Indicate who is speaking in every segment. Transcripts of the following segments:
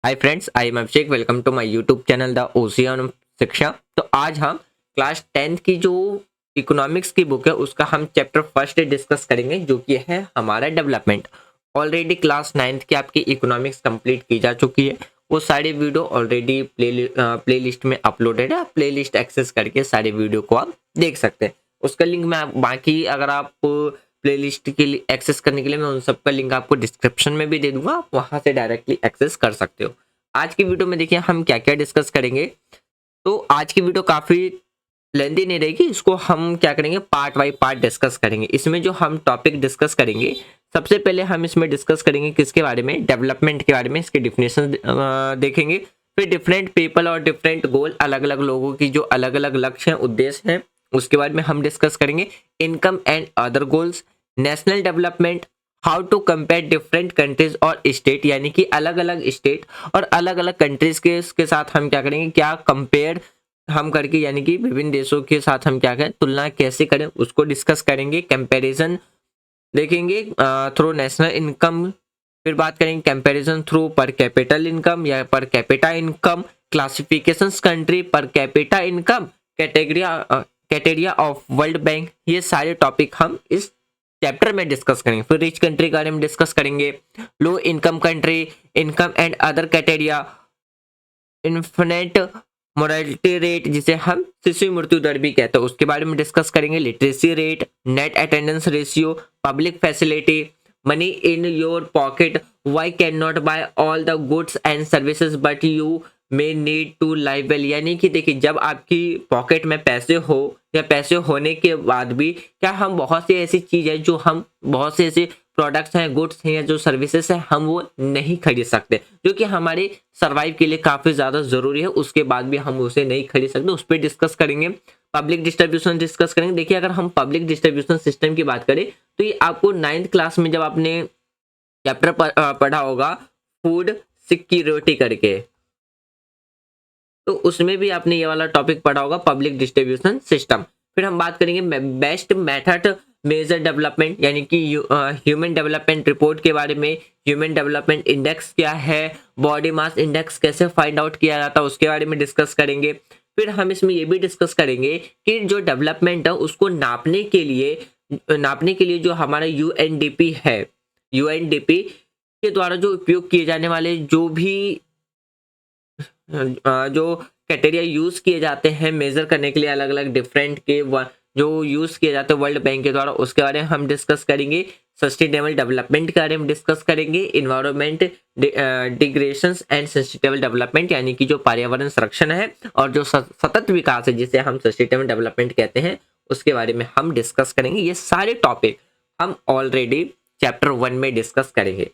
Speaker 1: Hi friends, I am Abhishek. Welcome to my YouTube channel the ocean Shiksha. तो आज हम class 10th की जो इकोनॉमिक्स की बुक है उसका हम चैप्टर फर्स्ट डिस्कस करेंगे, जो कि है हमारा डेवलपमेंट। ऑलरेडी क्लास 9th की आपकी इकोनॉमिक्स कंप्लीट की जा चुकी है। वो सारे वीडियो ऑलरेडी प्ले लिस्ट में अपलोडेड है। प्ले लिस्ट एक्सेस करके सारे वीडियो को आप देख सकते हैं। उसका लिंक मैं बाकी अगर आप प्लेलिस्ट के लिए एक्सेस करने के लिए मैं उन सब का लिंक आपको डिस्क्रिप्शन में भी दे दूंगा, आप वहां से डायरेक्टली एक्सेस कर सकते हो। आज की वीडियो में देखिए हम क्या क्या डिस्कस करेंगे। तो आज की वीडियो काफी लेंथी नहीं रहेगी, इसको हम क्या करेंगे, पार्ट बाई पार्ट डिस्कस करेंगे। इसमें जो हम टॉपिक डिस्कस करेंगे, सबसे पहले हम इसमें डिस्कस करेंगे किसके बारे में, डेवलपमेंट के बारे में। इसके डिफिनेशन देखेंगे। फिर डिफरेंट पीपल और डिफरेंट गोल, अलग अलग लोगों की जो अलग अलग लक्ष्य हैं, उद्देश्य हैं, उसके बारे में हम डिस्कस करेंगे। Income and other goals, national development, how to compare different countries और स्टेट, यानी कि अलग अलग स्टेट और अलग अलग कंट्रीज के साथ हम क्या करेंगे, क्या कंपेयर हम करके, यानी कि विभिन्न देशों के साथ हम क्या करें, तुलना कैसे करें, उसको डिस्कस करेंगे। कंपैरिजन देखेंगे थ्रू नेशनल इनकम। फिर बात करेंगे comparison through per capital income या per capita income, classifications country per capita income, criteria of world bank. ये सारे टॉपिक हम इस चैप्टर में डिस्कस करेंगे। फिर रिच कंट्री के बारे में डिस्कस करेंगे, low income country, income and other criteria, infant mortality rate जिसे हम शिशु मृत्यु दर भी कहते हैं, उसके बारे में डिस्कस करेंगे। Literacy rate, net attendance ratio, public facility, money in your pocket, why can not buy all the goods and services but you may need to live well. यानी कि देखिए, जब आपकी पॉकेट में पैसे हो या पैसे होने के बाद भी क्या हम बहुत सी ऐसी चीज है जो हम बहुत से ऐसे प्रोडक्ट्स हैं, गुड्स हैं या जो सर्विसेज हैं, हम वो नहीं खरीद सकते, जो कि हमारे सर्वाइव के लिए काफी ज्यादा जरूरी है। उसके बाद भी हम उसे नहीं खरीद सकते, उस पर डिस्कस करेंगे। पब्लिक डिस्ट्रीब्यूशन डिस्कस करेंगे। देखिए, अगर हम पब्लिक डिस्ट्रीब्यूशन सिस्टम की बात करें तो ये आपको 9th क्लास में जब आपने चैप्टर पढ़ा होगा, फूड सिक्योरिटी करके, तो उसमें भी आपने ये वाला टॉपिक पढ़ा होगा, पब्लिक डिस्ट्रीब्यूशन सिस्टम। फिर हम बात करेंगे बेस्ट मेथड मेजर डेवलपमेंट, यानी कि ह्यूमन डेवलपमेंट रिपोर्ट के बारे में। ह्यूमन डेवलपमेंट इंडेक्स क्या है, बॉडी मास इंडेक्स कैसे फाइंड आउट किया जाता है, उसके बारे में डिस्कस करेंगे। फिर हम इसमें ये भी डिस्कस करेंगे कि जो डेवलपमेंट है उसको नापने के लिए जो हमारा यूएनडीपी है, यूएनडीपी के द्वारा जो उपयोग किए जाने वाले जो भी जो क्राइटेरिया यूज किए जाते हैं मेजर करने के लिए, अलग अलग डिफरेंट के जो यूज किए जाते हैं वर्ल्ड बैंक के द्वारा, उसके बारे में हम डिस्कस करेंगे। सस्टेनेबल डेवलपमेंट के बारे में डिस्कस करेंगे। Environment digression and sustainable development, यानी कि जो पर्यावरण संरक्षण है और जो सतत विकास है जिसे हम सस्टेनेबल डेवलपमेंट कहते हैं, उसके बारे में हम डिस्कस करेंगे। ये सारे टॉपिक हम ऑलरेडी चैप्टर 1 में डिस्कस करेंगे।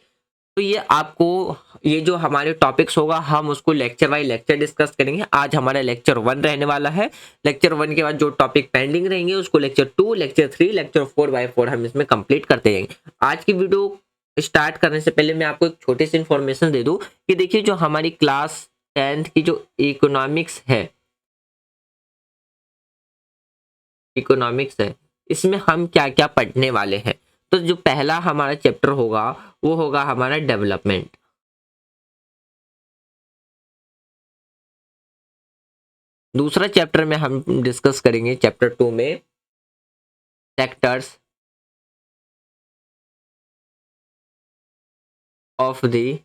Speaker 1: तो ये आपको, ये जो हमारे टॉपिक्स होगा हम उसको लेक्चर बाय लेक्चर डिस्कस करेंगे। आज हमारा लेक्चर 1 रहने वाला है। लेक्चर 1 के बाद जो टॉपिक पेंडिंग रहेंगे उसको लेक्चर 2, लेक्चर 3, लेक्चर 4 बाय 4 हम इसमें कंप्लीट करते जाएंगे। आज की वीडियो स्टार्ट करने से पहले मैं आपको एक छोटी सी इंफॉर्मेशन दे दूं कि देखिए, जो हमारी क्लास 10th की जो इकोनॉमिक्स है, इसमें हम क्या क्या पढ़ने वाले हैं। तो जो पहला हमारा चैप्टर होगा वो होगा हमारा डेवलपमेंट। दूसरा चैप्टर में हम डिस्कस करेंगे, चैप्टर 2 में, sectors of the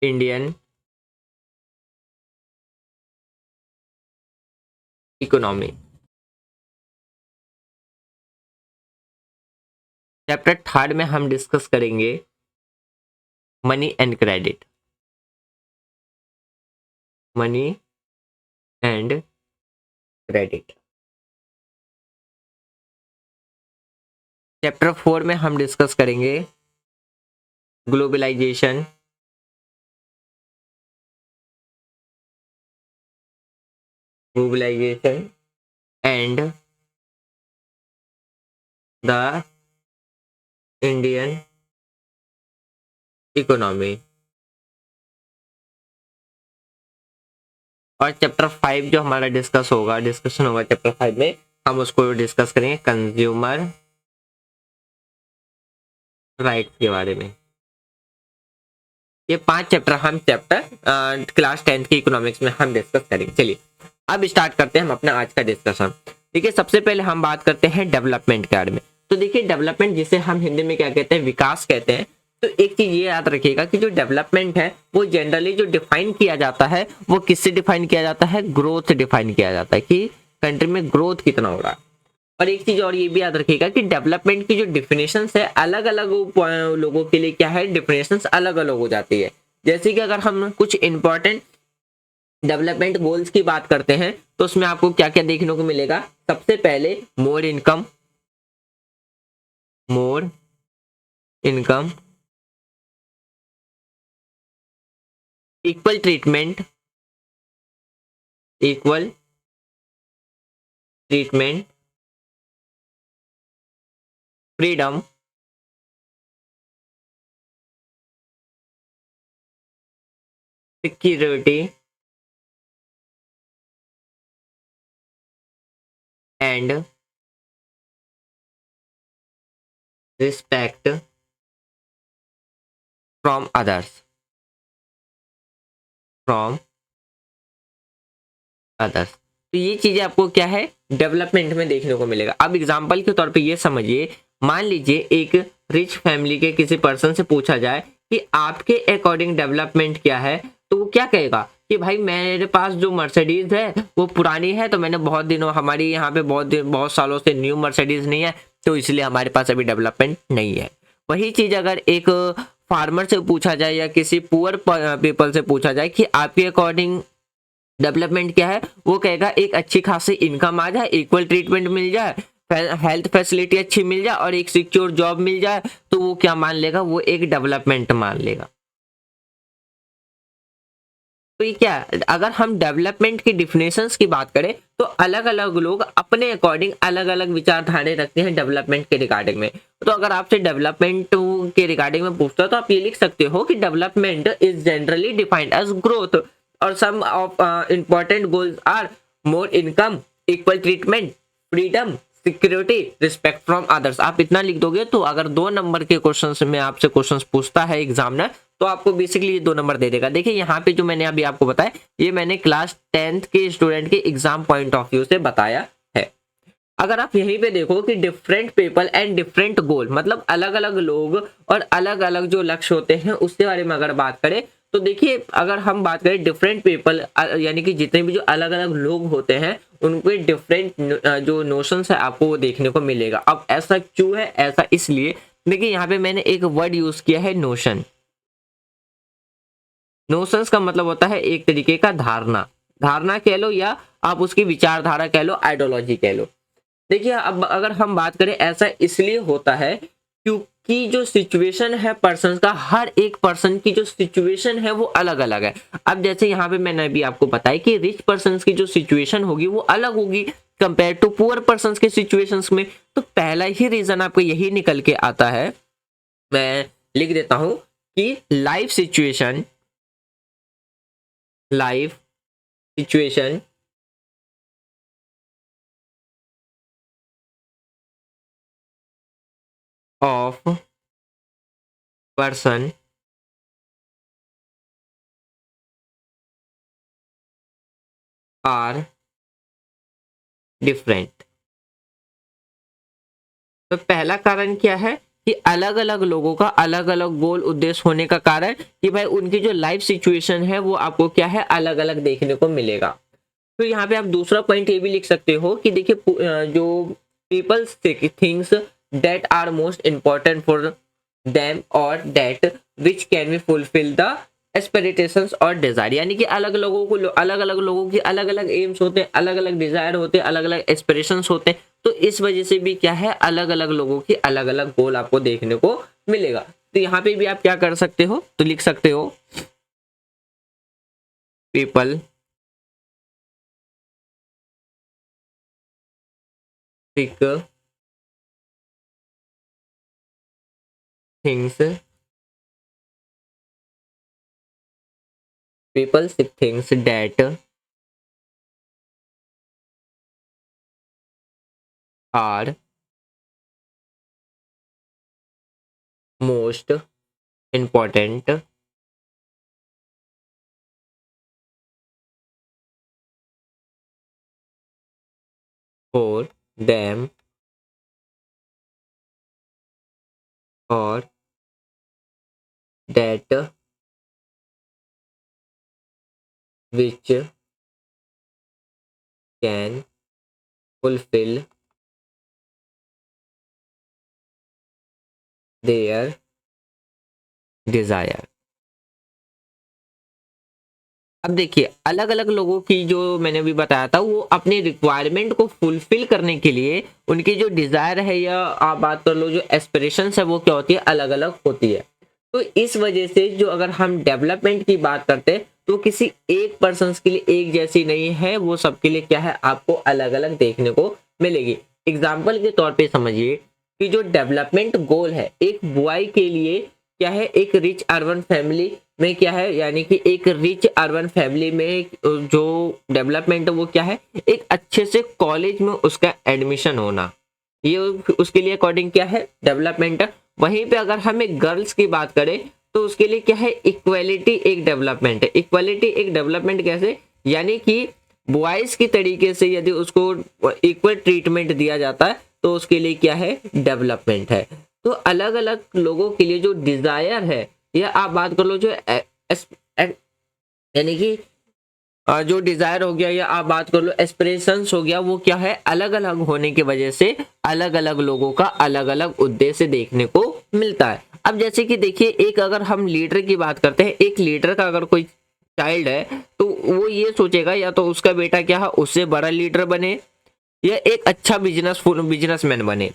Speaker 1: Indian economy. Chapter 3 में हम डिस्कस करेंगे money and credit, money and credit. Chapter 4 में हम डिस्कस करेंगे globalisation, globalisation and the Indian economy. और चैप्टर 5 जो हमारा डिस्कशन होगा चैप्टर 5 में, हम उसको डिस्कस करेंगे कंज्यूमर राइट के बारे में। ये 5 चैप्टर हम चैप्टर क्लास 10th की इकोनॉमिक्स में हम डिस्कस करेंगे। चलिए अब स्टार्ट करते हैं हम अपना आज का डिस्कशन। देखिए सबसे पहले हम बात करते हैं डेवलपमेंट के बारे में। तो देखिए डेवलपमेंट जिसे हम हिंदी में क्या कहते हैं, विकास कहते हैं। तो एक चीज ये याद रखिएगा कि जो डेवलपमेंट है वो जनरली जो डिफाइन किया जाता है वो किससे डिफाइन किया जाता है, ग्रोथ से डिफाइन किया जाता है कि कंट्री में ग्रोथ कितना हो रहा है। और एक चीज और ये भी याद रखिएगा कि डेवलपमेंट की जो डिफिनेशन है अलग अलग लोगों के लिए क्या है, डिफिनेशन अलग अलग हो जाती है। जैसे कि अगर हम कुछ इंपॉर्टेंट डेवलपमेंट गोल्स की बात करते हैं तो उसमें आपको क्या क्या देखने को मिलेगा। सबसे पहले more income, more income, equal treatment, equal treatment, freedom, security and respect from others, from others. तो ये चीजें आपको क्या है डेवलपमेंट में देखने को मिलेगा। अब एग्जांपल के तौर पे ये समझिए, मान लीजिए एक रिच फैमिली के किसी पर्सन से पूछा जाए कि आपके अकॉर्डिंग डेवलपमेंट क्या है, तो वो क्या कहेगा कि भाई मेरे पास जो मर्सिडीज है वो पुरानी है, तो मैंने बहुत दिनों, हमारी यहाँ पे बहुत सालों से न्यू मर्सिडीज नहीं है, तो इसलिए हमारे पास अभी डेवलपमेंट नहीं है। वही चीज अगर एक फार्मर से पूछा जाए या किसी पुअर पीपल से पूछा जाए कि आपके अकॉर्डिंग डेवलपमेंट क्या है, वो कहेगा एक अच्छी खासी इनकम आ जाए, इक्वल ट्रीटमेंट मिल जाए, हेल्थ फैसिलिटी अच्छी मिल जाए और एक सिक्योर जॉब मिल जाए, तो वो क्या मान लेगा, वो एक डेवलपमेंट मान लेगा। तो ये क्या, अगर हम डेवलपमेंट की डिफिनेशंस की बात करें तो अलग अलग लोग अपने अकॉर्डिंग अलग अलग विचारधाराएं रखते हैं डेवलपमेंट के रिगार्डिंग में। तो अगर आपसे डेवलपमेंट के रिगार्डिंग में पूछता है तो आप ये लिख सकते हो कि development is generally defined as growth और some of important goals are more income, equal treatment, freedom, security, respect from others. आप इतना लिख दोगे तो अगर 2 नंबर के क्वेश्चन में आपसे क्वेश्चन पूछता है एग्जामिनर, तो आपको बेसिकली ये 2 नंबर दे देगा। देखिए यहाँ पे जो मैंने अभी आपको बताया, ये मैंने क्लास 10th के स्टूडेंट के एग्जाम पॉइंट ऑफ व्यू से बताया है। अगर आप यहीं पे देखो कि डिफरेंट पीपल एंड डिफरेंट गोल, मतलब अलग अलग लोग और अलग अलग जो लक्ष्य होते हैं उसके बारे में अगर बात करें, तो देखिए अगर हम बात करें डिफरेंट पीपल यानी कि जितने भी जो अलग अलग लोग होते हैं उनके डिफरेंट जो नोशंस है आपको वो देखने को मिलेगा। अब ऐसा क्यों है, ऐसा इसलिए, देखिए यहाँ पे मैंने एक वर्ड यूज किया है नोशन। नोशंस का मतलब होता है एक तरीके का धारणा, धारणा कह लो या आप उसकी विचारधारा कह लो, आइडियोलॉजी कह लो। देखिए अब अगर हम बात करें, ऐसा इसलिए होता है क्योंकि जो सिचुएशन है पर्सन का, हर एक पर्सन की जो सिचुएशन है वो अलग अलग है। अब जैसे यहाँ पे मैंने अभी आपको बताया कि रिच पर्सन की जो सिचुएशन होगी वो अलग होगी कंपेयर टू पुअर पर्सन के सिचुएशंस में। तो पहला ही रीजन आपको यही निकल के आता है, मैं लिख देता हूं कि life situation, life situation of person are different. तो पहला कारण क्या है कि अलग अलग लोगों का अलग अलग गोल उद्देश्य होने का कारण कि भाई उनकी जो लाइफ सिचुएशन है वो आपको क्या है अलग अलग देखने को मिलेगा। तो यहाँ पे आप दूसरा पॉइंट ये भी लिख सकते हो कि देखिए जो people's things that are most important for them और that which can be fulfil the aspirations और डिजायर, यानी कि अलग लोगों को अलग अलग लोगों की अलग अलग एम्स होते हैं, अलग अलग डिजायर होते हैं, अलग अलग एस्पिरेशंस होते हैं। तो इस वजह से भी क्या है अलग अलग लोगों की अलग अलग गोल आपको देखने को मिलेगा। तो यहाँ पे भी आप क्या कर सकते हो, तो लिख सकते हो people think things, people things that are most important for them or that which can fulfill their desire। अब देखिए अलग अलग लोगों की जो मैंने अभी बताया था वो अपने रिक्वायरमेंट को फुलफिल करने के लिए उनकी जो डिजायर है या आप बात कर लो जो एस्पिरेशंस है वो क्या होती है, अलग अलग होती है। तो इस वजह से जो अगर हम डेवलपमेंट की बात करते हैं तो किसी एक पर्सन के लिए एक जैसी नहीं है, वो सबके लिए क्या है आपको अलग अलग देखने को मिलेगी। एग्जाम्पल के तौर पे समझिए कि जो डेवलपमेंट गोल है एक बॉय के लिए क्या है, एक रिच अर्बन फैमिली में क्या है, यानी कि एक रिच अर्बन फैमिली में जो डेवलपमेंट है वो क्या है, एक अच्छे से कॉलेज में उसका एडमिशन होना, ये उसके लिए अकॉर्डिंग क्या है डेवलपमेंट है। वहीं पे अगर हम एक गर्ल्स की बात करें तो उसके लिए क्या है, इक्वालिटी एक डेवलपमेंट है। इक्वालिटी एक डेवलपमेंट कैसे, यानी कि बॉयज की तरीके से यदि उसको इक्वल ट्रीटमेंट दिया जाता है तो उसके लिए क्या है डेवलपमेंट है। तो अलग अलग लोगों के लिए जो डिजायर है या आप बात कर लो जो यानी कि जो डिजायर हो गया या आप बात कर लो एस्पिरेशंस हो गया, वो क्या है अलग अलग होने की वजह से अलग अलग लोगों का अलग अलग उद्देश्य देखने को मिलता है। अब जैसे कि देखिए एक अगर हम लीडर की बात करते हैं, एक लीडर का अगर कोई चाइल्ड है तो वो ये सोचेगा या तो उसका बेटा क्या है उससे बड़ा लीडर बने या एक अच्छा बिजनेसमैन बने।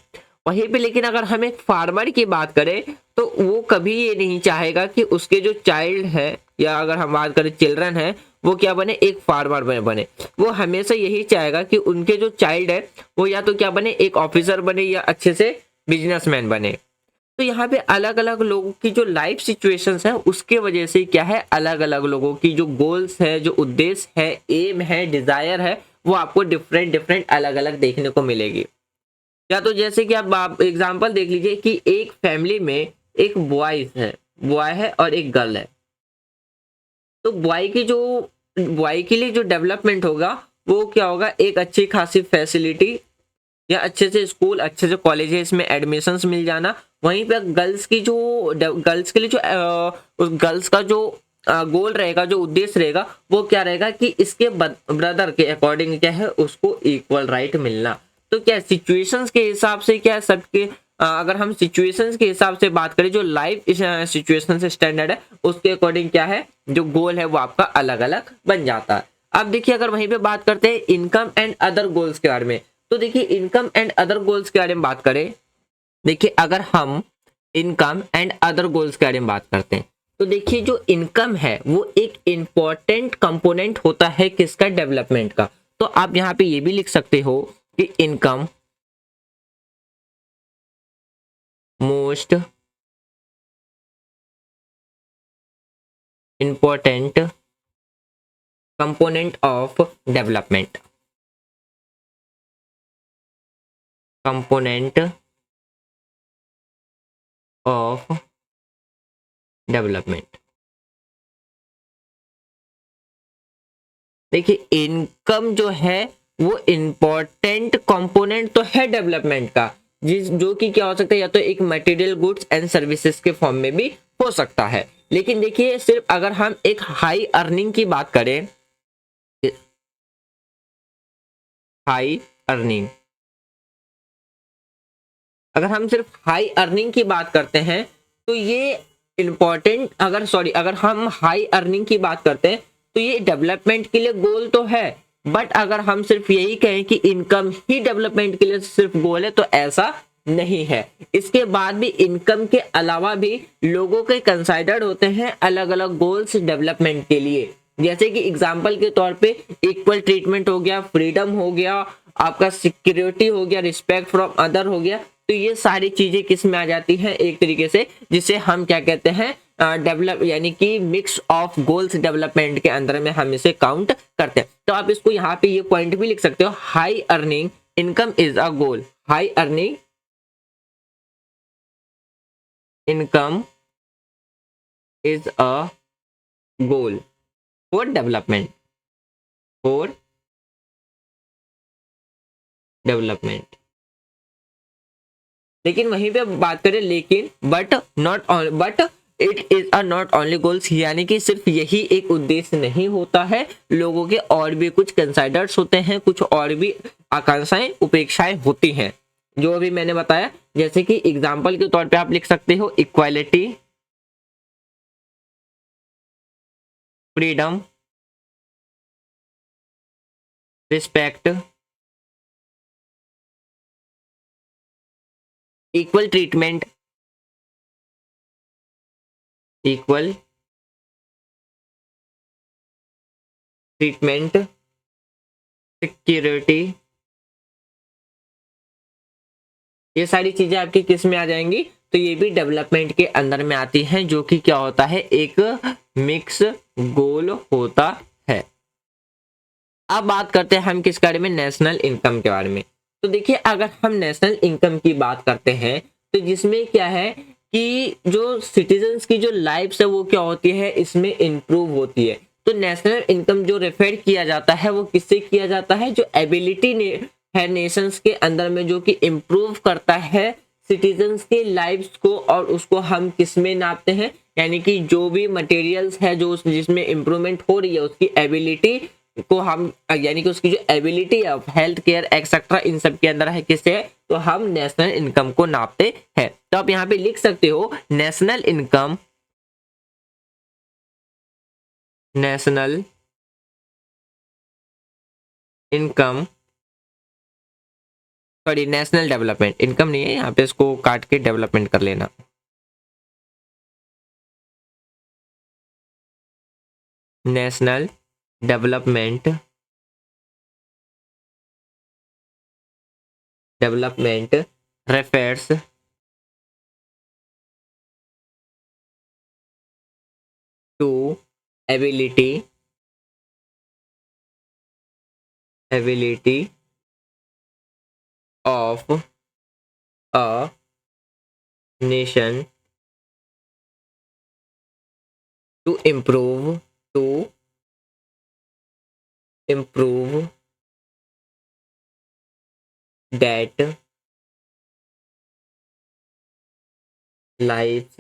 Speaker 1: वहीं पे लेकिन अगर हम एक फार्मर की बात करें तो वो कभी ये नहीं चाहेगा कि उसके जो चाइल्ड है या अगर हम बात करें चिल्ड्रन है वो क्या बने, एक फार्मर में बने। वो हमेशा यही चाहेगा कि उनके जो चाइल्ड है वो या तो क्या बने, एक ऑफिसर बने या अच्छे से बिजनेसमैन बने। तो यहाँ पे अलग अलग लोगों की जो लाइफ सिचुएशंस है उसके वजह से क्या है अलग अलग लोगों की जो गोल्स है, जो उद्देश्य है, एम है, डिजायर है, वो आपको डिफरेंट डिफरेंट अलग अलग देखने को मिलेगी। या तो जैसे कि आप एग्जांपल देख लीजिए कि एक फैमिली में एक बॉय है और एक गर्ल है। तो बॉय के लिए जो डेवलपमेंट होगा वो क्या होगा, एक अच्छी खासी फैसिलिटी या अच्छे से स्कूल, अच्छे से कॉलेजेस में एडमिशंस मिल जाना। वहीं पे गर्ल्स के लिए जो उस गर्ल्स का जो गोल रहेगा, जो उद्देश्य रहेगा वो क्या रहेगा कि इसके ब्रदर के अकॉर्डिंग क्या है उसको इक्वल राइट मिलना। तो क्या सिचुएशंस के हिसाब से क्या है सबके अगर हम सिचुएशंस के हिसाब से बात करें, जो लाइफ सिचुएशन से स्टैंडर्ड है उसके अकॉर्डिंग क्या है जो गोल है वो आपका अलग अलग बन जाता है। अब देखिए अगर वहीं पे बात करते हैं इनकम एंड अदर गोल्स के बारे में, तो देखिए इनकम एंड अदर गोल्स के बारे में बात करें, देखिए अगर हम इनकम एंड अदर गोल्स के बारे में बात करते हैं तो देखिए जो इनकम है वो एक इंपॉर्टेंट कंपोनेंट होता है किसका, डेवलपमेंट का। तो आप यहाँ पे ये भी लिख सकते हो कि income most important component of development, component of development. देखिए इनकम जो है वो इंपॉर्टेंट कंपोनेंट तो है डेवलपमेंट का, जिस जो कि क्या हो सकता है या तो एक मटेरियल गुड्स एंड सर्विसेज के फॉर्म में भी हो सकता है। लेकिन देखिए सिर्फ अगर हम एक हाई अर्निंग की बात करें, हाई अर्निंग, अगर हम सिर्फ हाई अर्निंग की बात करते हैं तो ये इंपॉर्टेंट, अगर हम हाई अर्निंग की बात करते हैं तो ये डेवलपमेंट के लिए गोल तो है। बट अगर हम सिर्फ यही कहें कि इनकम ही डेवलपमेंट के लिए सिर्फ गोल है तो ऐसा नहीं है। इसके बाद भी इनकम के अलावा भी लोगों के कंसाइडर्ड होते हैं अलग अलग गोल्स डेवलपमेंट के लिए। जैसे कि एग्जाम्पल के तौर पे इक्वल ट्रीटमेंट हो गया, फ्रीडम हो गया, आपका सिक्योरिटी हो गया, रिस्पेक्ट फ्रॉम अदर हो गया। तो ये सारी चीजें किस में आ जाती हैं, एक तरीके से जिसे हम क्या कहते हैं डेवलप, यानी कि मिक्स ऑफ गोल्स डेवलपमेंट के अंदर में हम इसे काउंट करते हैं। तो आप इसको यहाँ पे ये पॉइंट भी लिख सकते हो, high earning income is a goal, high earning income is a goal for development, for development. लेकिन वहीं पे बात करें लेकिन but it is a not only goals, यानी कि सिर्फ यही एक उद्देश्य नहीं होता है, लोगों के और भी कुछ कंसाइडर्स होते हैं, कुछ और भी आकांक्षाएं उपेक्षाएं होती हैं जो अभी मैंने बताया। जैसे कि एग्जाम्पल के तौर पे आप लिख सकते हो equality, freedom, respect, equal treatment, equal treatment, security, ये सारी चीजें आपकी किस में आ जाएंगी, तो ये भी डेवलपमेंट के अंदर में आती हैं, जो कि क्या होता है, एक मिक्स गोल होता है। अब बात करते हैं हम किस बारे में, नेशनल इनकम के बारे में। तो देखिए अगर हम नेशनल इनकम की बात करते हैं तो जिसमें क्या है कि जो सिटीजन्स की जो लाइफ है वो क्या होती है, इसमें इंप्रूव होती है। तो नेशनल इनकम जो रेफर किया जाता है वो किससे किया जाता है, जो एबिलिटी है नेशंस के अंदर में जो कि इम्प्रूव करता है सिटीजन्स के लाइफ्स को, और उसको हम किस में नापते हैं, यानी कि जो भी मटेरियल्स है जो जिसमें इम्प्रूवमेंट हो रही है उसकी एबिलिटी को हम, यानी कि उसकी जो ability of health care etcetera इन सब के अंदर है किससे है, तो हम नेशनल इनकम को नापते हैं। तो आप यहाँ पे लिख सकते हो national income, national income, sorry national development, income नहीं है यहाँ पे, इसको काट के डेवलपमेंट कर लेना। National development, development refers to ability, ability of a nation to improve that lives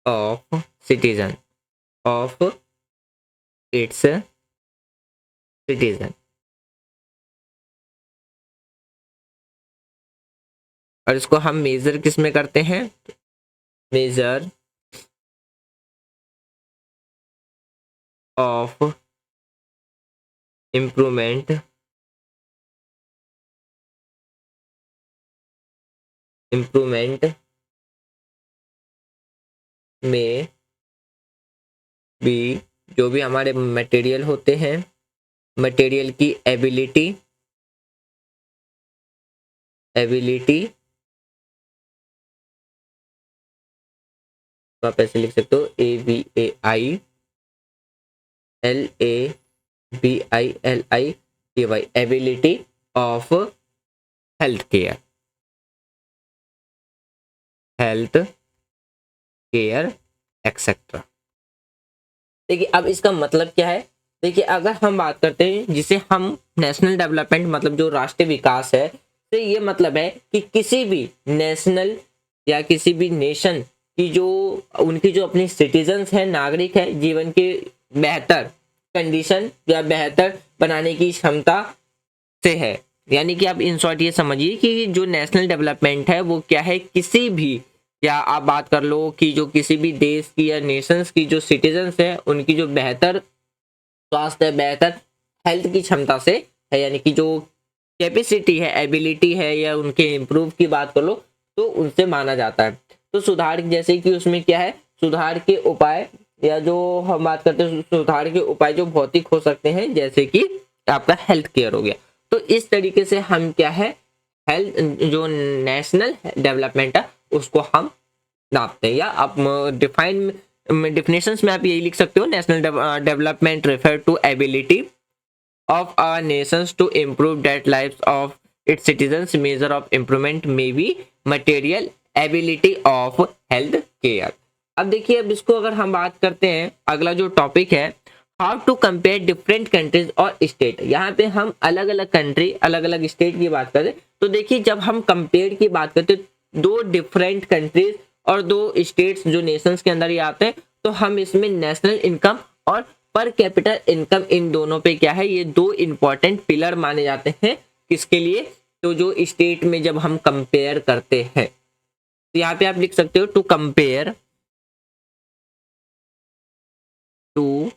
Speaker 1: of citizen, of its citizen। और इसको हम मेजर किस में करते हैं, मेजर ऑफ इम्प्रूवमेंट, इम्प्रूवमेंट में भी जो भी हमारे मटेरियल होते हैं, मटेरियल की एबिलिटी, एबिलिटी तो आप ऐसे लिख सकते हो ABAILABILITY, ability of health care, health care etcetera. देखिए अब इसका मतलब क्या है, देखिए अगर हम बात करते हैं जिसे हम नेशनल डेवलपमेंट मतलब जो राष्ट्रीय विकास है, तो ये मतलब है कि किसी भी नेशनल या किसी भी नेशन की जो उनकी जो अपनी सिटीजन्स हैं, नागरिक है, जीवन के बेहतर कंडीशन या बेहतर बनाने की क्षमता से है। यानी कि आप इन शॉर्ट ये समझिए कि जो नेशनल डेवलपमेंट है वो क्या है, किसी भी, या आप बात कर लो कि जो किसी भी देश की या नेशंस की जो सिटीजन्स है उनकी जो बेहतर स्वास्थ्य, बेहतर हेल्थ की क्षमता से है, यानी कि जो कैपेसिटी है, एबिलिटी है, या उनके इम्प्रूव की बात कर लो तो उनसे माना जाता है। तो सुधार जैसे कि उसमें क्या है, सुधार के उपाय, या जो हम बात करते हैं सुधार के उपाय जो भौतिक हो सकते हैं, जैसे कि आपका हेल्थ केयर हो गया। तो इस तरीके से हम क्या है, हेल्थ जो नेशनल डेवलपमेंट है उसको हम नापते हैं। या आप डिफिनेशंस में आप यही लिख सकते हो, national development refer to ability of our nations to improve that lives of its citizens। measure of improvement may be material ability of health care। अब देखिए अब इसको अगर हम बात करते हैं, अगला जो टॉपिक है how to compare different countries और स्टेट। यहाँ पे हम अलग अलग कंट्री अलग अलग स्टेट की बात करें तो देखिए जब हम कंपेयर की बात करते दो डिफरेंट कंट्रीज और दो स्टेट्स जो नेशंस के अंदर ही आते हैं तो हम इसमें नेशनल इनकम और पर कैपिटल इनकम इन दोनों पे क्या है, ये दो इंपॉर्टेंट पिलर माने जाते हैं किसके लिए, तो जो स्टेट में जब हम कंपेयर करते हैं तो यहाँ पे आप लिख सकते हो to compare to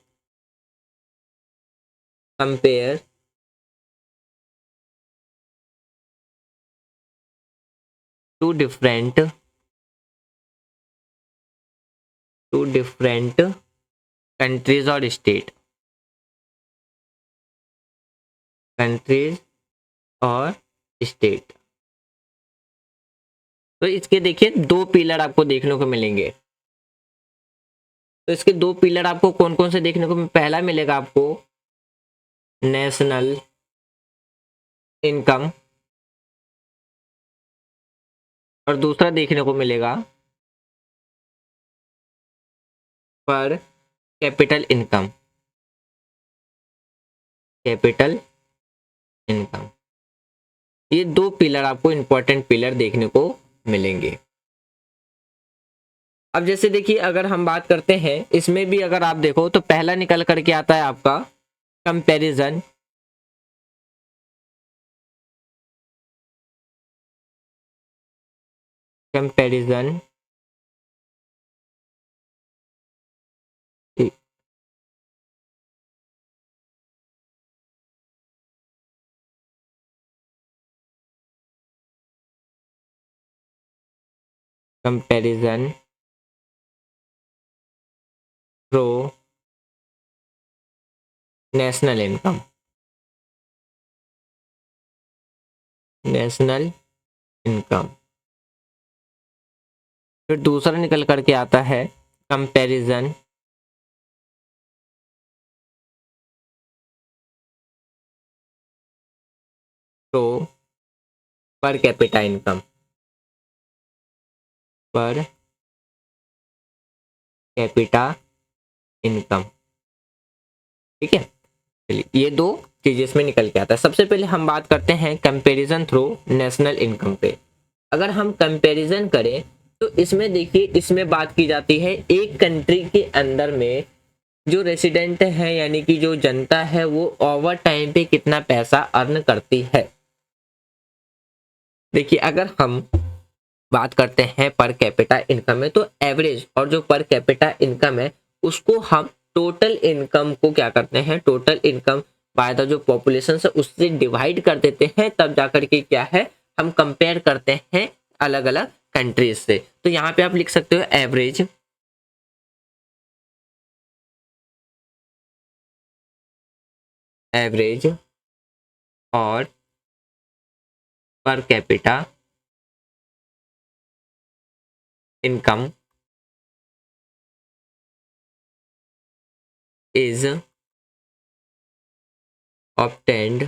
Speaker 1: different countries और स्टेट, कंट्रीज और स्टेट। तो इसके देखिए दो पिलर आपको देखने को मिलेंगे। तो इसके दो पिलर आपको कौन कौन से देखने को, पहला मिलेगा आपको नेशनल इनकम और दूसरा देखने को मिलेगा पर कैपिटल इनकम, कैपिटल इनकम। ये दो पिलर आपको इंपॉर्टेंट पिलर देखने को मिलेंगे। अब जैसे देखिए अगर हम बात करते हैं इसमें भी अगर आप देखो तो पहला निकल करके आता है आपका comparison, comparison comparison through national income, national income. फिर दूसरा निकल करके आता है कंपैरिजन तो पर कैपिटा इनकम, पर कैपिटा इनकम। ठीक है, चलिए ये दो चीजें इसमें निकल के आता है। सबसे पहले हम बात करते हैं कंपैरिजन थ्रू नेशनल इनकम पे। अगर हम कंपैरिजन करें तो इसमें देखिए इसमें बात की जाती है एक कंट्री के अंदर में जो रेसिडेंट है यानी कि जो जनता है वो ओवर टाइम पे कितना पैसा अर्न करती है। देखिए अगर हम बात करते हैं पर कैपिटा इनकम में तो एवरेज और जो पर कैपिटा इनकम है उसको हम टोटल इनकम को क्या करते हैं, टोटल इनकम बाय द जो पॉपुलेशन है उससे डिवाइड कर देते हैं, तब जाकर के क्या है हम कंपेयर करते हैं अलग अलग कंट्रीज से। तो यहाँ पे आप लिख सकते हो एवरेज, एवरेज और पर capita income is obtained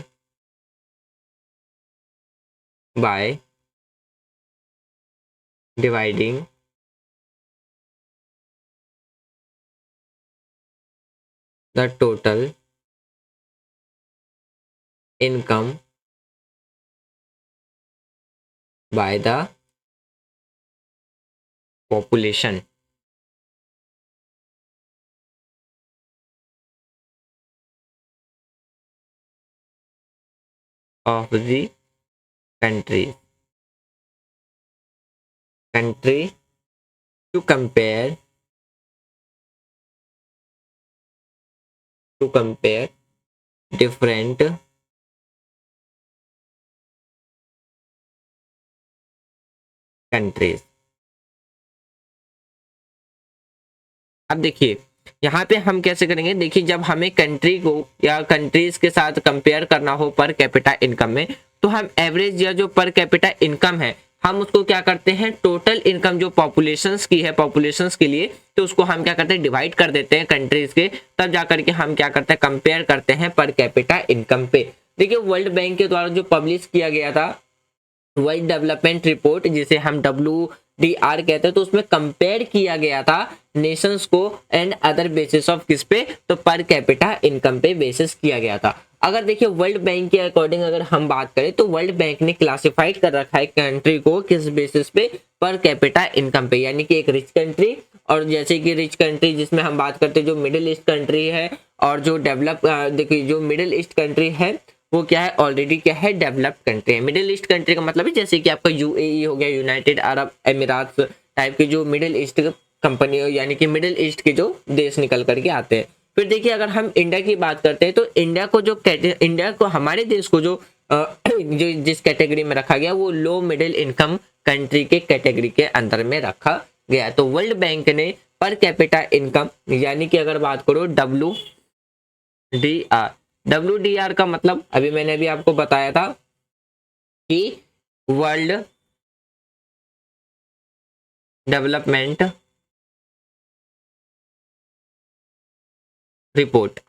Speaker 1: by dividing the total income by the population of the country, country to compare different countries। अब देखिए यहाँ पे हम कैसे करेंगे, देखिए जब हमें कंट्री को या कंट्रीज के साथ कंपेयर करना हो पर कैपिटा इनकम में तो हम एवरेज या जो पर कैपिटा इनकम है हम उसको क्या करते हैं टोटल इनकम जो पॉपुलेशंस की है पॉपुलेशंस के लिए तो उसको हम क्या करते हैं डिवाइड कर देते हैं कंट्रीज के, तब जाकर के हम क्या करते हैं कंपेयर करते हैं पर कैपिटा इनकम पे। देखिए वर्ल्ड बैंक के द्वारा जो पब्लिश किया गया था वर्ल्ड डेवलपमेंट रिपोर्ट जिसे हम WDR कहते हैं, तो उसमें कंपेयर किया गया था नेशंस को एंड अदर बेसिस ऑफ किस पे, तो पर कैपिटा इनकम पे बेसिस किया गया था। अगर देखिए वर्ल्ड बैंक के अकॉर्डिंग अगर हम बात करें तो वर्ल्ड बैंक ने क्लासिफाइड कर रखा है कंट्री को किस बेसिस पे, पर कैपिटा इनकम पे, यानी कि एक रिच कंट्री, और जैसे कि रिच कंट्री जिसमें हम बात करते हैं जो मिडिल ईस्ट कंट्री है, और जो डेवलप देखिए जो मिडिल ईस्ट कंट्री है वो क्या है, ऑलरेडी क्या है, डेवलप्ड कंट्री है। मिडिल ईस्ट कंट्री का मतलब है जैसे कि आपका UAE हो गया, यूनाइटेड अरब अमीरात टाइप के जो मिडिल ईस्ट कंपनी, यानी कि मिडिल ईस्ट के जो देश निकल करके आते हैं। फिर देखिए अगर हम इंडिया की बात करते हैं तो इंडिया को हमारे देश को जो जिस कैटेगरी में रखा गया वो लो मिडिल इनकम कंट्री के कैटेगरी के अंदर में रखा गया। तो वर्ल्ड बैंक ने पर कैपिटा इनकम, यानी कि अगर बात करो WDR का मतलब अभी मैंने भी आपको बताया था कि world development report,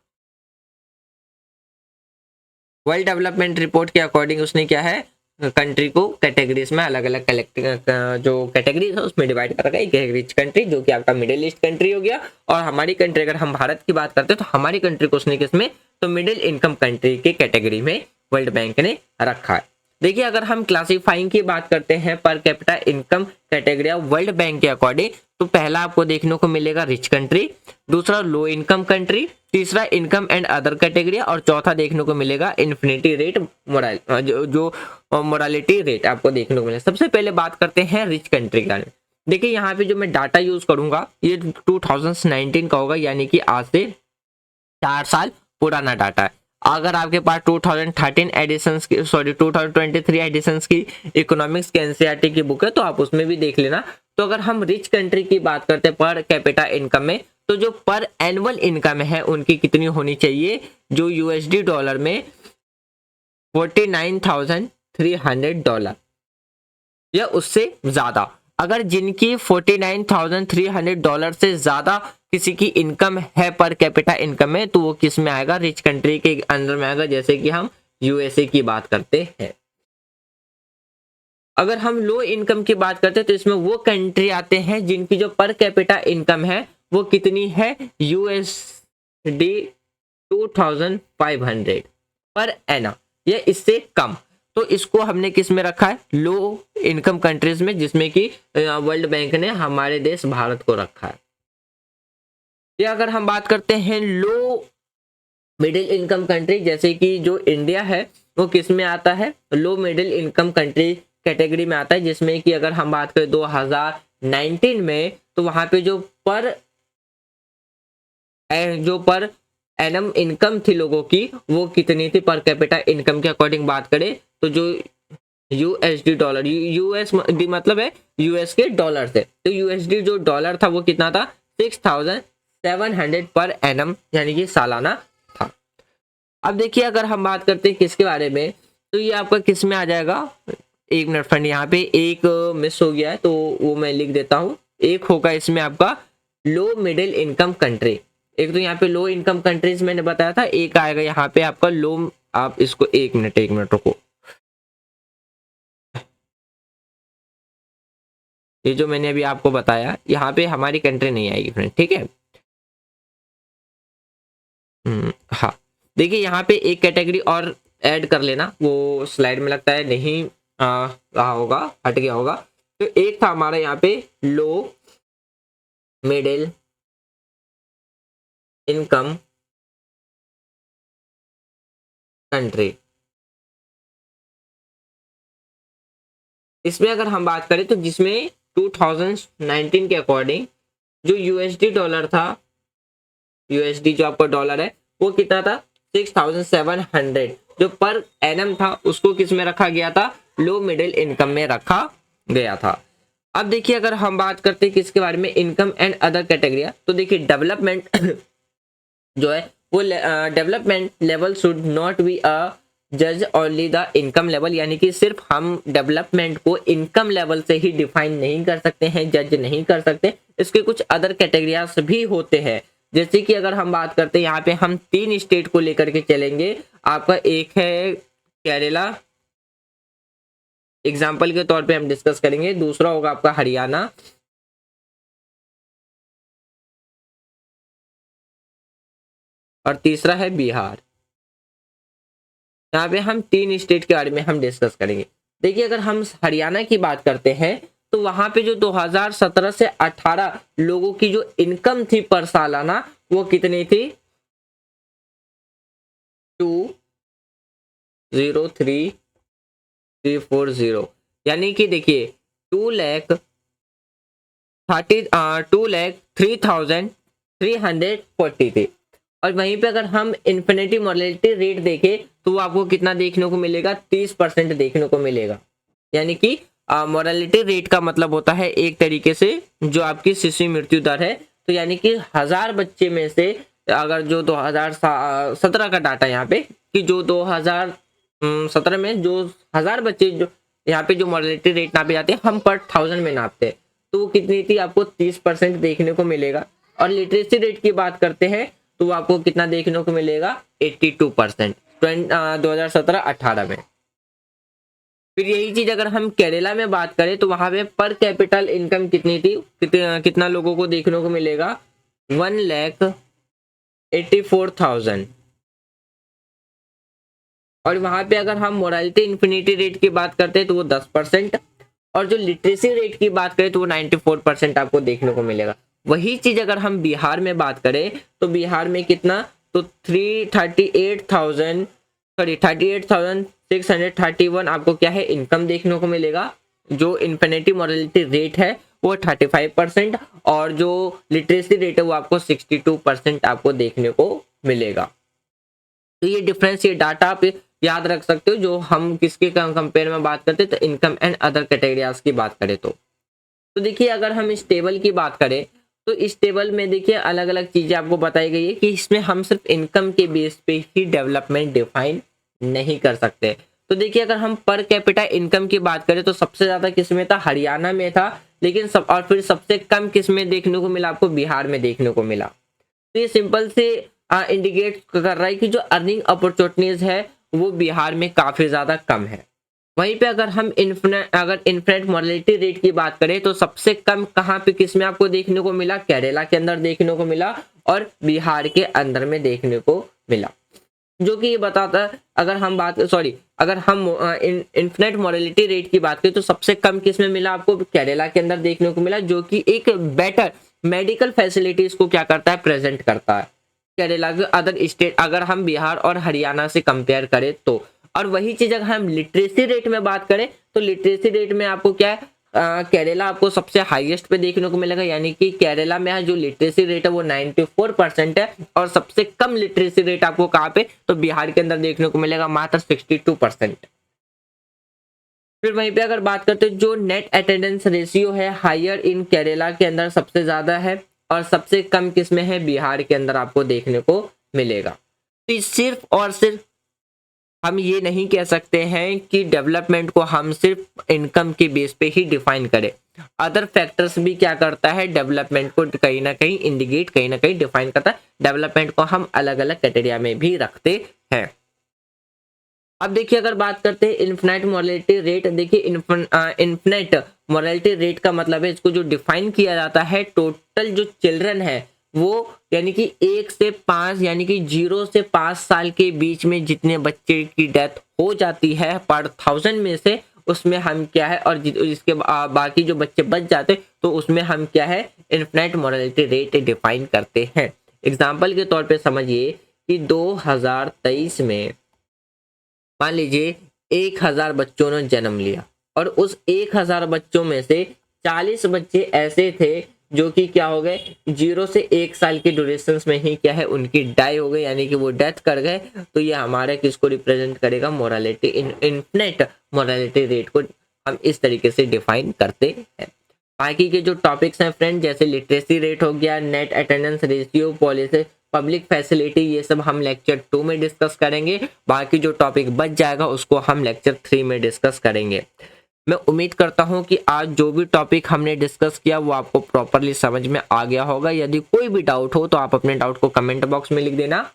Speaker 1: world development report के अकॉर्डिंग उसने क्या है, कंट्री को कैटेगरीज में अलग अलग जो कैटेगरीज है उसमें डिवाइड कर रखा है। एक रिच कंट्री जो कि आपका मिडिल ईस्ट कंट्री हो गया, और हमारी कंट्री अगर हम भारत की बात करते हैं तो हमारी कंट्री को उसने किसमें, तो मिडिल इनकम कंट्री के कैटेगरी में वर्ल्ड बैंक ने रखा है। देखिए अगर हम क्लासीफाइंग की बात करते हैं पर capita income category world bank के अकॉर्डिंग, तो पहला आपको देखने को मिलेगा रिच कंट्री, दूसरा लो इनकम कंट्री, तीसरा इनकम एंड अदर कैटेगरी, और चौथा देखने को मिलेगा इन्फिनिटी रेट जो मोरालिटी रेट आपको देखने को मिलेगा। सबसे पहले बात करते हैं रिच कंट्री का। देखिए यहाँ पे जो मैं डाटा यूज करूंगा ये 2019 का होगा, यानी कि आज से 4 साल पुराना डाटा है। अगर आपके पास 2013 एडिशंस की 2023 एडिशंस की इकोनॉमिक्स के एनसीईआरटी की बुक है तो आप उसमें भी देख लेना। तो अगर हम रिच कंट्री की बात करते हैं पर कैपिटा इनकम में, तो जो पर एनुअल इनकम है उनकी कितनी होनी चाहिए, जो USD डॉलर में $49,300 या उससे ज्यादा। अगर जिनकी $49,300 से ज्यादा किसी की इनकम है पर कैपिटा इनकम में, तो वो किस में आएगा, रिच कंट्री के अंदर में आएगा, जैसे कि हम USA की बात करते हैं। अगर हम लो इनकम की बात करते हैं तो इसमें वो कंट्री आते हैं जिनकी जो पर कैपिटा इनकम है वो कितनी है, USD 2500 पर एनम या इससे कम। तो इसको हमने किस में रखा है, लो इनकम कंट्रीज में, जिसमें कि वर्ल्ड बैंक ने हमारे देश भारत को रखा है। या अगर हम बात करते हैं लो मिडिल इनकम कंट्री, जैसे कि जो इंडिया है वो किस में आता है, low middle income country category में आता है, जिसमें कि अगर हम बात करें 2019 में तो वहां पे जो पर एनम इनकम थी लोगों की वो कितनी थी, पर कैपिटा इनकम के अकॉर्डिंग बात करें तो जो USD डॉलर, USD मतलब है US के डॉलर से, तो USD जो डॉलर था वो कितना था, 6,700 पर एनम, यानी कि सालाना था। अब देखिए अगर हम बात करते हैं किसके बारे में, तो ये आपका किस में आ जाएगा, एक मिनट फ्रेंड, यहाँ पे एक मिस हो गया है तो वो मैं लिख देता हूँ। एक होगा इसमें आपका लो मिडिल इनकम कंट्री, एक तो यहाँ पे लो इनकम कंट्रीज मैंने बताया था, एक आएगा यहाँ पे आपका लो, आप इसको एक मिनट रुको, ये जो मैंने अभी आपको बताया यहाँ पे हमारी कंट्री नहीं आएगी फ्रेंड, ठीक है। हाँ देखिए यहाँ पे एक कैटेगरी और ऐड कर लेना, वो स्लाइड में लगता है नहीं रहा होगा, हट गया होगा। तो एक था हमारा यहाँ पे लो मिडिल इनकम कंट्री, इसमें अगर हम बात करें तो जिसमें 2019 के अकॉर्डिंग जो USD डॉलर था, USD जो आपका डॉलर है वो कितना था, 6,700, जो पर एनम था उसको किस में रखा गया था, लो मिडिल इनकम में रखा गया था। अब देखिए अगर हम बात करते हैं किसके बारे में, इनकम एंड अदर कैटेगरी, तो देखिए डेवलपमेंट जो है वो development level should not be a जज ओनली द इनकम लेवल, यानी कि सिर्फ हम डेवलपमेंट को इनकम लेवल से ही डिफाइन नहीं कर सकते हैं, जज नहीं कर सकते, इसके कुछ अदर कैटेगरीज भी होते हैं। जैसे कि अगर हम बात करते हैं यहाँ पे हम 3 स्टेट को लेकर के चलेंगे, आपका एक है केरला, एग्जाम्पल के तौर पे हम डिस्कस करेंगे। दूसरा होगा आपका हरियाणा, और तीसरा है बिहार। यहाँ पे हम 3 स्टेट के बारे में हम डिस्कस करेंगे। देखिए अगर हम हरियाणा की बात करते हैं तो वहां पे जो 2017 से 18 लोगों की जो इनकम थी पर सालाना वो कितनी थी, 203,340, यानी कि देखिए 2,03,340 थी। और वहीं पे अगर हम इन्फिनिटी मोर्टेलिटी रेट देखें तो वो आपको कितना देखने को मिलेगा, 30% देखने को मिलेगा। यानी कि मोर्टेलिटी रेट का मतलब होता है एक तरीके से जो आपकी शिशु मृत्यु दर है। तो यानी कि 1000 बच्चे में से अगर जो 2017 का डाटा यहाँ पे कि जो 2017 में जो 1000 बच्चे जो यहाँ पे जो मोर्टेलिटी रेट नापे जाते हैं हम पर 1000 में नापते हैं, तो वो कितनी थी, आपको 30% देखने को मिलेगा। और लिटरेसी रेट की बात करते हैं तो वो आपको कितना देखने को मिलेगा, 82% 2017-18 में। फिर यही चीज अगर हम केरला में बात करें तो वहां पे पर कैपिटल इनकम कितनी थी, कितना लोगों को देखने को मिलेगा, 1,84,000। और वहां पे अगर हम मोरालिटी इन्फिनिटी रेट की बात करते हैं तो वो 10%, और जो लिटरेसी रेट की बात करें तो वो 94% आपको देखने को मिलेगा। वही चीज अगर हम बिहार में बात करें तो बिहार में कितना, तो 38,631 आपको क्या है, इनकम देखने को मिलेगा। जो इन्फिनिटी मोरालिटी रेट है वो 35%, और जो लिटरेसी रेट है वो आपको 62% आपको देखने को मिलेगा। तो ये डिफरेंस, ये डाटा आप याद रख सकते हो। जो हम किसके कंपेयर में बात करते हैं तो इनकम एंड अदर कैटेगरीज की बात करें तो देखिए अगर हम इस टेबल की बात करें तो इस टेबल में देखिए अलग अलग चीजें आपको बताई गई है कि इसमें हम सिर्फ इनकम के बेस पे ही डेवलपमेंट डिफाइन नहीं कर सकते। तो देखिए अगर हम पर कैपिटा इनकम की बात करें तो सबसे ज्यादा किसमें था, हरियाणा में था, लेकिन और फिर सबसे कम किसमें देखने को मिला, आपको बिहार में देखने को मिला। तो ये सिंपल से इंडिकेट कर रहा है कि जो अर्निंग अपॉर्चुनिटीज है वो बिहार में काफी ज्यादा कम है। वहीं पे अगर हम इन्फिनिट मोर्टेलिटी रेट की बात करें तो सबसे कम कहाँ पे किसमें आपको देखने को मिला, केरला के अंदर देखने को मिला और बिहार के अंदर में देखने को मिला। जो कि ये बताता है अगर हम इन्फिनिट मोर्टेलिटी रेट की बात करें तो सबसे कम किसमें मिला, आपको केरला के अंदर देखने को मिला, जो कि एक बेटर मेडिकल फैसिलिटीज को क्या करता है, प्रेजेंट करता है केरला के अदर स्टेट अगर हम बिहार और हरियाणा से कंपेयर करें तो। और वही चीज अगर हम लिटरेसी रेट में बात करें तो लिटरेसी रेट में आपको क्या है, केरला आपको सबसे हाईएस्ट पे देखने को मिलेगा, यानी कि केरला में जो लिटरेसी रेट है वो 94% है, और सबसे कम लिटरेसी रेट आपको कहाँ पे, तो बिहार के अंदर देखने को मिलेगा, मात्र 62%। फिर वहीं पे अगर बात करते हैं जो नेट अटेंडेंस रेशियो है हायर इन केरला के अंदर सबसे ज्यादा है, और सबसे कम किसमें है, बिहार के अंदर आपको देखने को मिलेगा। तो सिर्फ और सिर्फ हम ये नहीं कह सकते हैं कि डेवलपमेंट को हम सिर्फ इनकम के बेस पे ही डिफाइन करें, अदर फैक्टर्स भी क्या करता है, डेवलपमेंट को कहीं ना कहीं इंडिकेट, कहीं ना कहीं डिफाइन करता है। डेवलपमेंट को हम अलग अलग कैटेगरी में भी रखते हैं। अब देखिए अगर बात करते हैं इन्फिनिट मोर्टेलिटी रेट, देखिए इन्फिनिट मोर्टेलिटी रेट का मतलब है, इसको जो डिफाइन किया जाता है, टोटल जो चिल्ड्रन है वो यानी कि 1 से 5 यानी कि 0 से 5 साल के बीच में जितने बच्चे की डेथ हो जाती है पर 1000 में से, उसमें हम क्या है, और इसके बाकी जो बच्चे बच जाते तो उसमें हम क्या है, इन्फिनिट मोर्टेलिटी रेट डिफाइन करते हैं। एग्जाम्पल के तौर पे समझिए कि 2023 में मान लीजिए 1000 बच्चों ने जन्म लिया, और उस 1000 बच्चों में से 40 बच्चे ऐसे थे जो कि क्या हो गए, 0 से 1 साल के ड्यूरेशन में ही क्या है, उनकी डाई हो गई, यानी कि वो डेथ कर गए। तो ये हमारे किसको रिप्रेजेंट करेगा, मोरालिटी, इन्फिनिट मोरालिटी रेट को हम इस तरीके से डिफाइन करते हैं। बाकी के जो टॉपिक्स हैं फ्रेंड, जैसे लिटरेसी रेट हो गया, net attendance ratio, policy, public facility, ये सब हम लेक्चर 2 में डिस्कस करेंगे। बाकी जो टॉपिक बच जाएगा उसको हम लेक्चर 3 में डिस्कस करेंगे। मैं उम्मीद करता हूं कि आज जो भी टॉपिक हमने डिस्कस किया वो आपको प्रॉपरली समझ में आ गया होगा। यदि कोई भी डाउट हो तो आप अपने डाउट को कमेंट बॉक्स में लिख देना।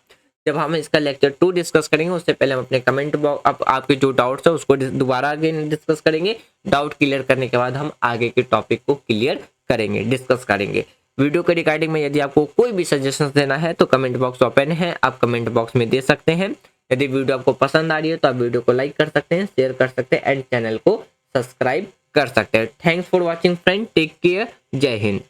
Speaker 1: जब हम इसका लेक्चर 2 डिस्कस करेंगे उससे पहले हम अपने कमेंट बॉक्स आपके जो डाउट्स है उसको दोबारा आगे डिस्कस करेंगे। डाउट क्लियर करने के बाद हम आगे के टॉपिक को क्लियर करेंगे, डिस्कस करेंगे। वीडियो के रिगार्डिंग में यदि आपको कोई भी सजेशन देना है तो कमेंट बॉक्स ओपन है, आप कमेंट बॉक्स में दे सकते हैं। यदि वीडियो आपको पसंद आ रही है तो आप वीडियो को लाइक कर सकते हैं, शेयर कर सकते हैं एंड चैनल को सब्सक्राइब कर सकते हैं। Thanks for watching friend, take care, जय हिंद।